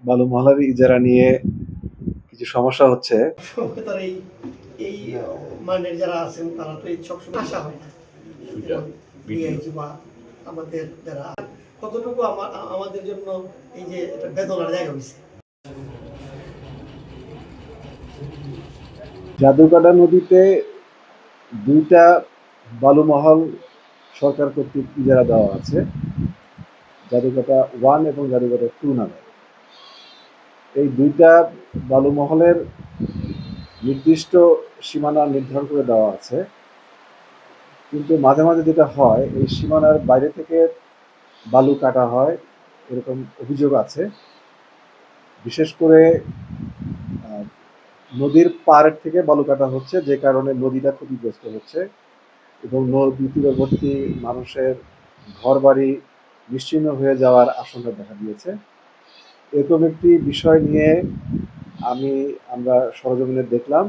বালু মহলার ইজারা নিয়ে কিছু সমস্যা হচ্ছে। তার এই এই মানের যারা আছেন তারা তো এই সবসময় আশা হয় না বা আমাদের যারা কতটুকু আমাদের জন্য এই যে এটা বেদনার জায়গা হয়েছে। জাদুকাটা নদীতে দুইটা বালু মহল সরকার কর্তৃক ইজারা দেওয়া আছে, জাদুকাটা 1 এবং জাদুকাটা 2 নামে। এই দুইটা বালু মহলের নির্দিষ্ট সীমানা নির্ধারণ করে দেওয়া আছে, কিন্তু মাঝে মাঝে যেটা হয় এই সীমানার বাইরে থেকে বালু কাটা হয়, এরকম অভিযোগ আছে। বিশেষ করে নদীর পাড় থেকে বালু কাটা হচ্ছে, যে কারণে নদীটা ক্ষতিগ্রস্ত হচ্ছে এবং নদী তীরবর্তী মানুষের ঘরবাড়ি নিশ্চিহ্ন হয়ে যাওয়ার আশঙ্কা দেখা দিয়েছে। এরকম একটি বিষয় নিয়ে আমরা সরজমিনে দেখলাম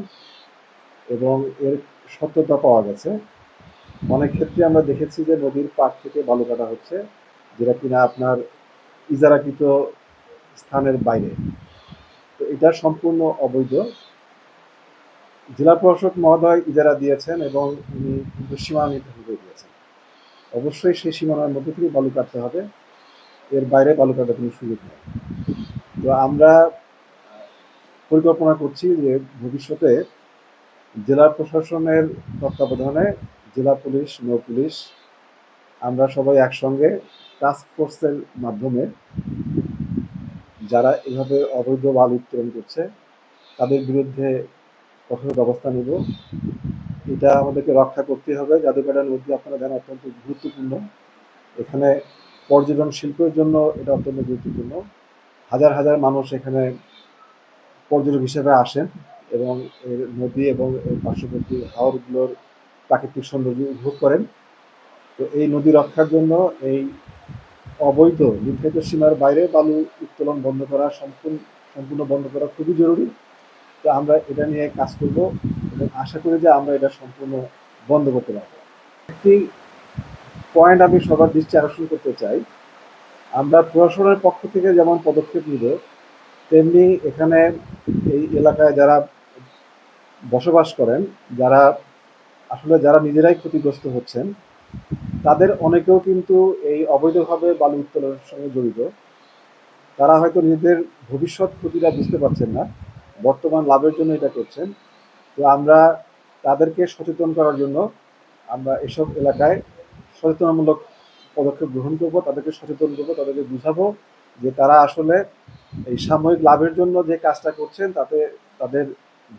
এবং এর সত্যতা পাওয়া গেছে। অনেক ক্ষেত্রে আমরা দেখেছি যে নদীর পাড় থেকে বালু কাটা হচ্ছে, যেটা কিনা আপনার ইজারাকৃত স্থানের বাইরে। তো এটা সম্পূর্ণ অবৈধ। জেলা প্রশাসক মহোদয় ইজারা দিয়েছেন এবং উনি কিন্তু সীমানা নির্ধারণ করে দিয়েছেন। অবশ্যই সেই সীমানার মধ্যে থেকে বালু কাটতে হবে, এর বাইরে বালু কাটার কোনো সুযোগ নেই। তো আমরা পরিকল্পনা করছি যে ভবিষ্যতে জেলা প্রশাসনের তত্ত্বাবধানে জেলা পুলিশ, নৌ পুলিশ, আমরা সবাই একসঙ্গে টাস্ক ফোর্সের মাধ্যমে যারা এভাবে অবৈধ বালু উত্তোলন করছে তাদের বিরুদ্ধে কঠোর ব্যবস্থা নেব। এটা আমাদেরকে রক্ষা করতে হবে। জাদুকাটা নদী আপনারা জানেন অত্যন্ত গুরুত্বপূর্ণ। এখানে পর্যটন শিল্পের জন্য এটা অত্যন্ত গুরুত্বপূর্ণ। হাজার হাজার মানুষ এখানে পর্যটক হিসেবে আসেন এবং এর নদী এবং এর পার্শ্ববর্তী হাওরগুলোর প্রাকৃতিক সৌন্দর্য উপভোগ করেন। তো এই নদী রক্ষার জন্য এই অবৈধ নির্ধারিত সীমার বাইরে বালু উত্তোলন বন্ধ করা, সম্পূর্ণ বন্ধ করা খুবই জরুরি। তো আমরা এটা নিয়ে কাজ করব এবং আশা করি যে আমরা এটা সম্পূর্ণ বন্ধ করতে পারবো। একটি পয়েন্ট আমি সবার দৃষ্টি আকর্ষণ করতে চাই, আমরা প্রশাসনের পক্ষ থেকে যেমন পদক্ষেপ নিব, তেমনি এখানে এই এলাকায় যারা বসবাস করেন, যারা নিজেরাই ক্ষতিগ্রস্ত হচ্ছেন, তাদের অনেকেও কিন্তু এই অবৈধভাবে বালু উত্তোলনের সঙ্গে জড়িত। তারা হয়তো নিজেদের ভবিষ্যৎ ক্ষতিটা বুঝতে পারছেন না, বর্তমান লাভের জন্য এটা করছেন। তো আমরা তাদেরকে সচেতন করার জন্য আমরা এসব এলাকায় সচেতনামূলক পদক্ষেপ গ্রহণ করব, তাদেরকে সচেতন করবো, তাদেরকে বুঝাবো যে তারা আসলে এই সাময়িক লাভের জন্য যে কাজটা করছেন তাতে তাদের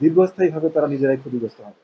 দীর্ঘস্থায়ীভাবে তারা নিজেরাই ক্ষতিগ্রস্ত হবে।